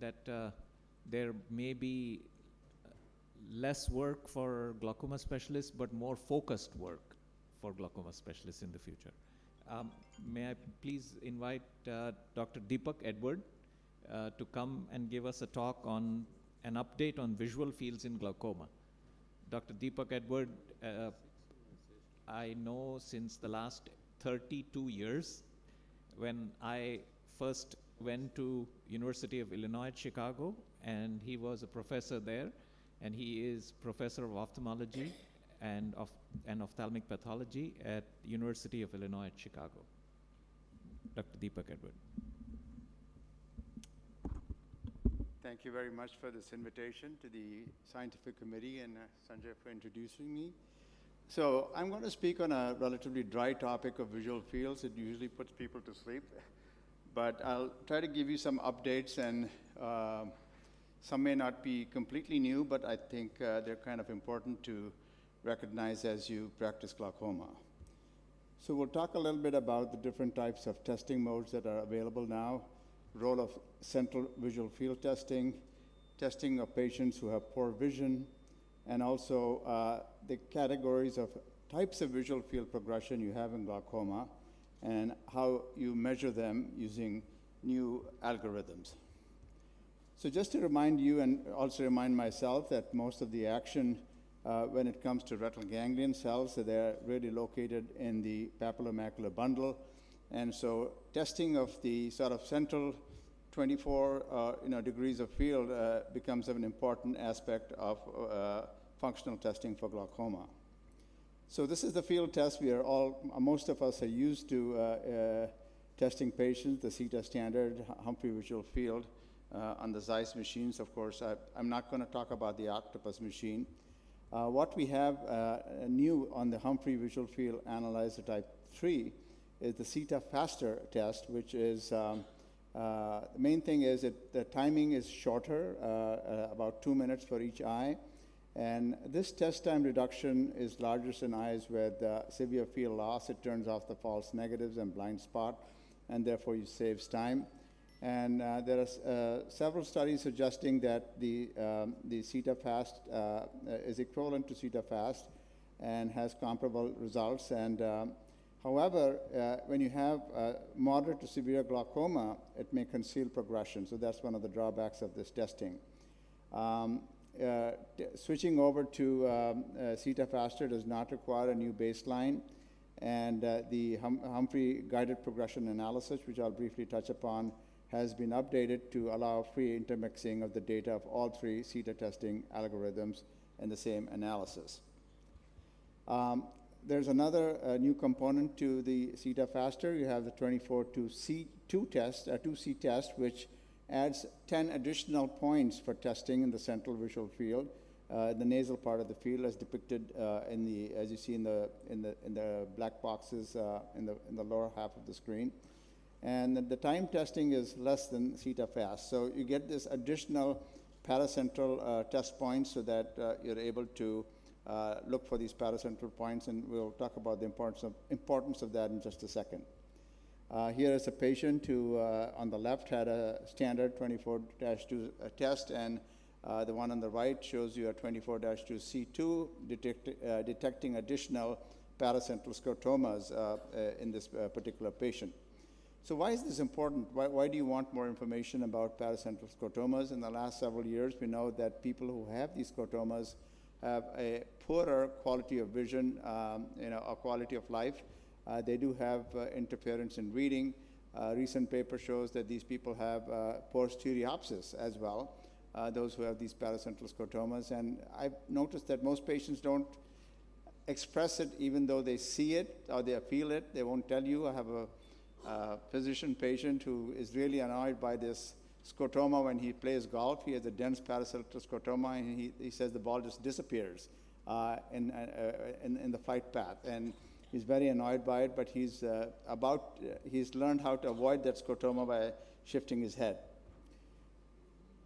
that there may be less work for glaucoma specialists, but more focused work for glaucoma specialists in the future. May I please invite Dr. Deepak Edward to come and give us a talk on an update on visual fields in glaucoma. Dr. Deepak Edward, I know since the last 32 years, when I first went to University of Illinois at Chicago, and he was a professor there, and he is professor of ophthalmology and ophthalmic pathology at University of Illinois at Chicago. Dr. Deepak Edward. Thank you very much for this invitation to the scientific committee and Sanjay for introducing me. So I'm going to speak on a relatively dry topic of visual fields. It usually puts people to sleep, but I'll try to give you some updates, and some may not be completely new, but I think they're kind of important to recognize as you practice glaucoma. So we'll talk a little bit about the different types of testing modes that are available now, role of central visual field testing, testing of patients who have poor vision, and also the categories of types of visual field progression you have in glaucoma and how you measure them using new algorithms. So just to remind you and also remind myself that most of the action when it comes to retinal ganglion cells, so they're really located in the papillomacular bundle. And so testing of the sort of central 24 degrees of field becomes an important aspect of functional testing for glaucoma. So this is the field test we are most of us are used to testing patients, the CETA standard Humphrey visual field on the Zeiss machines. Of course, I'm not going to talk about the Octopus machine. What we have new on the Humphrey visual field analyzer type 3 is the CETA faster test, which is the main thing is that the timing is shorter, about 2 minutes for each eye. And this test time reduction is largest in eyes with severe field loss. It turns off the false negatives and blind spot, and therefore you saves time. And there are several studies suggesting that the CETA fast is equivalent to CETA fast and has comparable results. And however, when you have moderate to severe glaucoma, it may conceal progression. So that's one of the drawbacks of this testing. Switching over to CETA faster does not require a new baseline. And the Humphrey guided progression analysis, which I'll briefly touch upon, has been updated to allow free intermixing of the data of all three CETA testing algorithms in the same analysis. There's another new component to the CETA faster. You have the 24-2C test, 2C test, which adds 10 additional points for testing in the central visual field, the nasal part of the field, as depicted as you see in the black boxes in the lower half of the screen. And the time testing is less than CETA fast. So you get this additional paracentral test points so that you're able to look for these paracentral points, and we'll talk about the importance of that in just a second. Here is a patient who, on the left, had a standard 24-2 test, and the one on the right shows you a 24-2C2 detecting additional paracentral scotomas in this particular patient. So why is this important? Why do you want more information about paracentral scotomas? In the last several years, we know that people who have these scotomas have a poorer quality of vision, a quality of life. They do have interference in reading. Recent paper shows that these people have poor stereopsis as well, those who have these paracentral scotomas. And I've noticed that most patients don't express it even though they see it or they feel it. They won't tell you. I have a physician patient who is really annoyed by this scotoma when he plays golf. He has a dense paracentral scotoma, and he says the ball just disappears in the flight path. And he's very annoyed by it, but he's learned how to avoid that scotoma by shifting his head.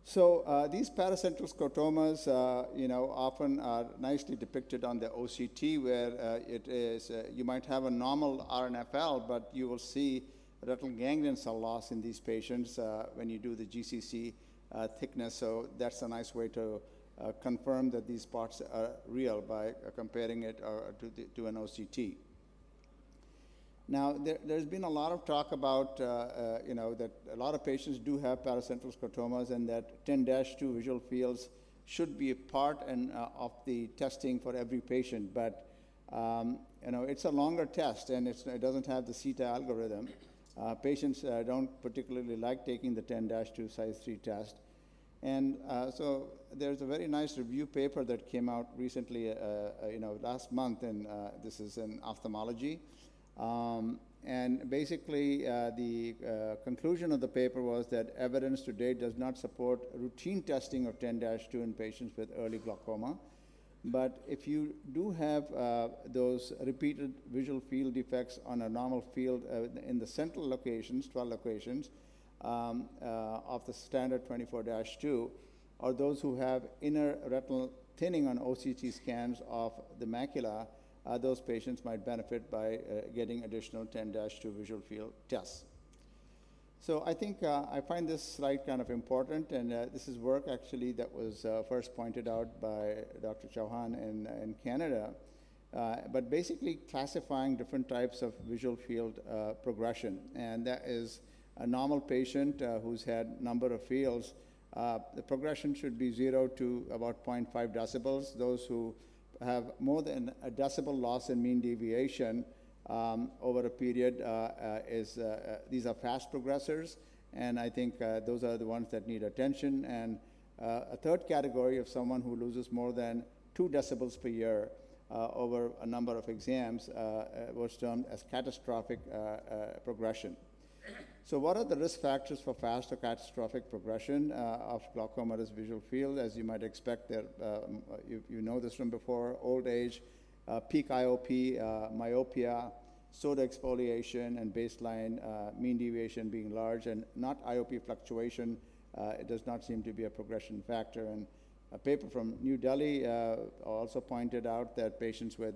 So these paracentral scotomas, often are nicely depicted on the OCT, where it is you might have a normal RNFL, but you will see retinal ganglion cell loss in these patients when you do the GCC thickness. So that's a nice way to confirm that these spots are real by comparing it to an OCT. Now, there's been a lot of talk about, that a lot of patients do have paracentral scotomas, and that 10-2 visual fields should be a part of the testing for every patient. But, it's a longer test, and it doesn't have the CETA algorithm. Patients don't particularly like taking the 10-2 size 3 test. And so there's a very nice review paper that came out recently, last month, and this is in ophthalmology. And basically, the conclusion of the paper was that evidence to date does not support routine testing of 10-2 in patients with early glaucoma. But if you do have those repeated visual field defects on a normal field in the central locations, 12 locations, of the standard 24-2, or those who have inner retinal thinning on OCT scans of the macula, those patients might benefit by getting additional 10-2 visual field tests. So I think I find this slide kind of important, and this is work actually that was first pointed out by Dr. Chauhan in Canada, but basically classifying different types of visual field progression. And that is a normal patient who's had number of fields. The progression should be 0 to about 0.5 decibels. Those who have more than a decibel loss in mean deviation over a period these are fast progressors, and I think those are the ones that need attention. And a third category of someone who loses more than 2 decibels per year over a number of exams was termed as catastrophic progression. So what are the risk factors for fast or catastrophic progression of glaucomatous visual field? As you might expect, you know this from before: old age, peak IOP, myopia, soda exfoliation, and baseline mean deviation being large, and not IOP fluctuation. It does not seem to be a progression factor. And a paper from New Delhi also pointed out that patients with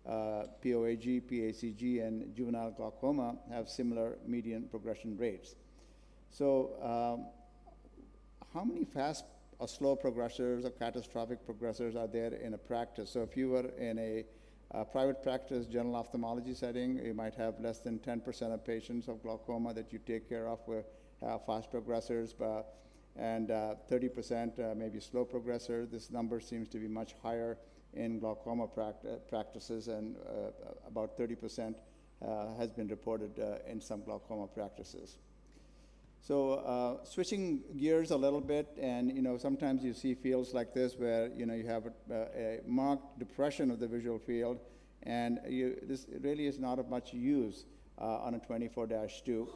POAG, PACG, and juvenile glaucoma have similar median progression rates. So how many fast or slow progressors or catastrophic progressors are there in a practice? So if you were in a private practice general ophthalmology setting, you might have less than 10% of patients of glaucoma that you take care of will have fast progressors, and 30% maybe slow progressor. This number seems to be much higher in glaucoma practices, and about 30% has been reported in some glaucoma practices. So switching gears a little bit, and sometimes you see fields like this where you have a marked depression of the visual field, and this really is not of much use on a 24-2.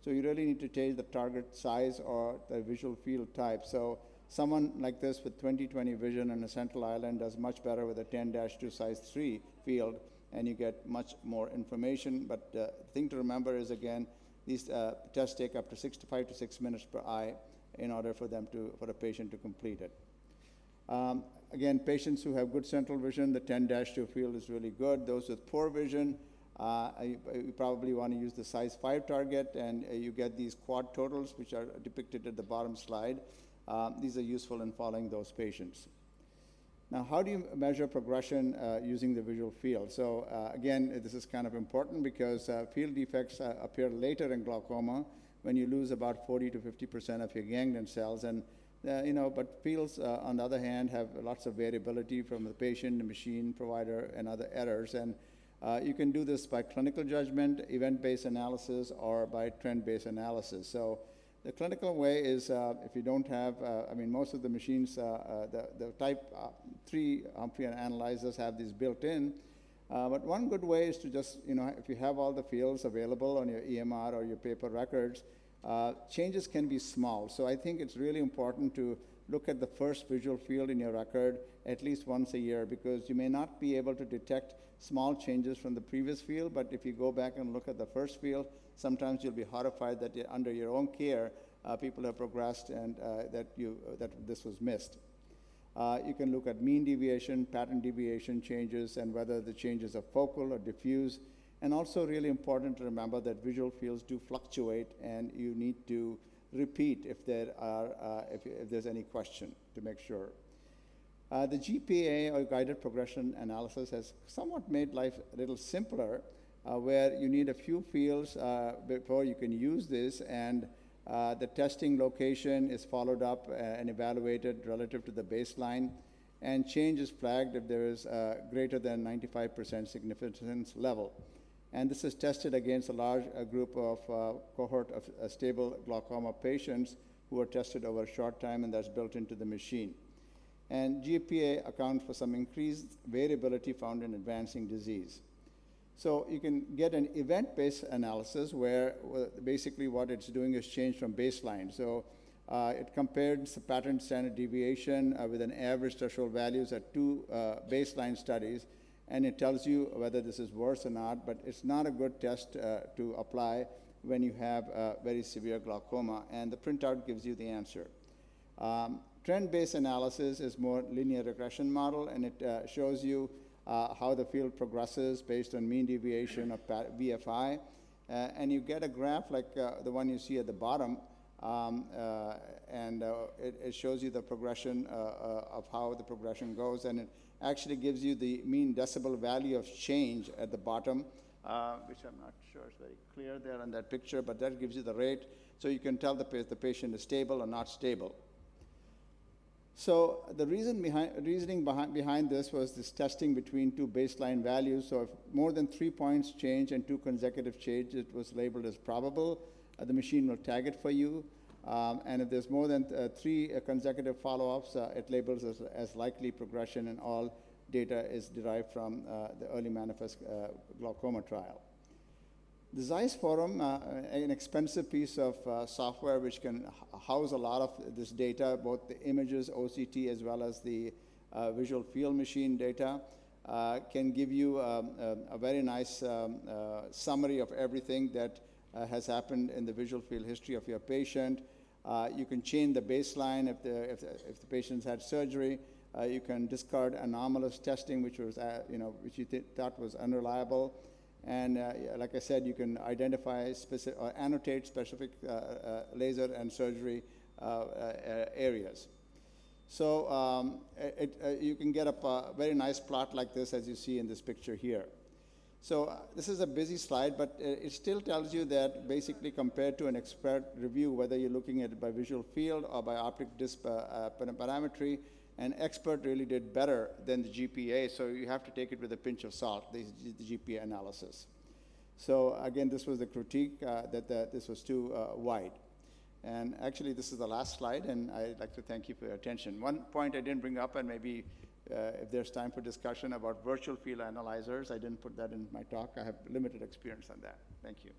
So you really need to change the target size or the visual field type. So someone like this with 20/20 vision on a central island does much better with a 10-2 size 3 field, and you get much more information. But the thing to remember is, again, these tests take up to 5 to 6 minutes per eye in order for a patient to complete it. Again, patients who have good central vision, the 10-2 field is really good. Those with poor vision, you probably want to use the size 5 target, and you get these quad totals, which are depicted at the bottom slide. These are useful in following those patients. Now, how do you measure progression using the visual field? So again, this is kind of important because field defects appear later in glaucoma when you lose about 40 to 50% of your ganglion cells. And but fields, on the other hand, have lots of variability from the patient, the machine provider, and other errors. And you can do this by clinical judgment, event-based analysis, or by trend-based analysis. So the clinical way is if you don't have, most of the machines, the type 3 Humphrey analyzers have these built in. But one good way is to just, if you have all the fields available on your EMR or your paper records, changes can be small. So I think it's really important to look at the first visual field in your record at least once a year, because you may not be able to detect small changes from the previous field, but if you go back and look at the first field, sometimes you'll be horrified that under your own care, people have progressed and that this was missed. You can look at mean deviation, pattern deviation changes, and whether the changes are focal or diffuse. And also really important to remember that visual fields do fluctuate, and you need to repeat if if there's any question to make sure. The GPA, or guided progression analysis, has somewhat made life a little simpler, where you need a few fields before you can use this, and the testing location is followed up and evaluated relative to the baseline, and change is flagged if there is greater than 95% significance level. And this is tested against a large group of cohort of stable glaucoma patients who are tested over a short time, and that's built into the machine. And GPA accounts for some increased variability found in advancing disease. So you can get an event-based analysis where basically what it's doing is change from baseline. So it compared the pattern standard deviation with an average threshold values at two baseline studies, and it tells you whether this is worse or not, but it's not a good test to apply when you have very severe glaucoma, and the printout gives you the answer. Trend-based analysis is more linear regression model, and it shows you how the field progresses based on mean deviation of VFI, and you get a graph like the one you see at the bottom, and it shows you the progression of how the progression goes, and it actually gives you the mean decibel value of change at the bottom, which I'm not sure is very clear there on that picture, but that gives you the rate, so you can tell the patient is stable or not stable. So the reasoning behind this was this testing between two baseline values. So if more than 3 points change and two consecutive change, it was labeled as probable. The machine will tag it for you. And if there's more than 3 consecutive follow-ups, it labels as likely progression, and all data is derived from the early manifest glaucoma trial. The Zeiss Forum, an expensive piece of software which can house a lot of this data, both the images, OCT, as well as the visual field machine data, can give you a very nice summary of everything that has happened in the visual field history of your patient. You can change the baseline if the patient's had surgery. You can discard anomalous testing, which was which you thought was unreliable. And like I said, you can identify specific or annotate specific laser and surgery areas. So you can get a very nice plot like this, as you see in this picture here. So this is a busy slide, but it still tells you that basically compared to an expert review, whether you're looking at it by visual field or by optic disc parametry, an expert really did better than the GPA, so you have to take it with a pinch of salt, the GPA analysis. So again, this was the critique that this was too wide. And actually, this is the last slide, and I'd like to thank you for your attention. One point I didn't bring up, and maybe if there's time for discussion about virtual field analyzers, I didn't put that in my talk. I have limited experience on that. Thank you.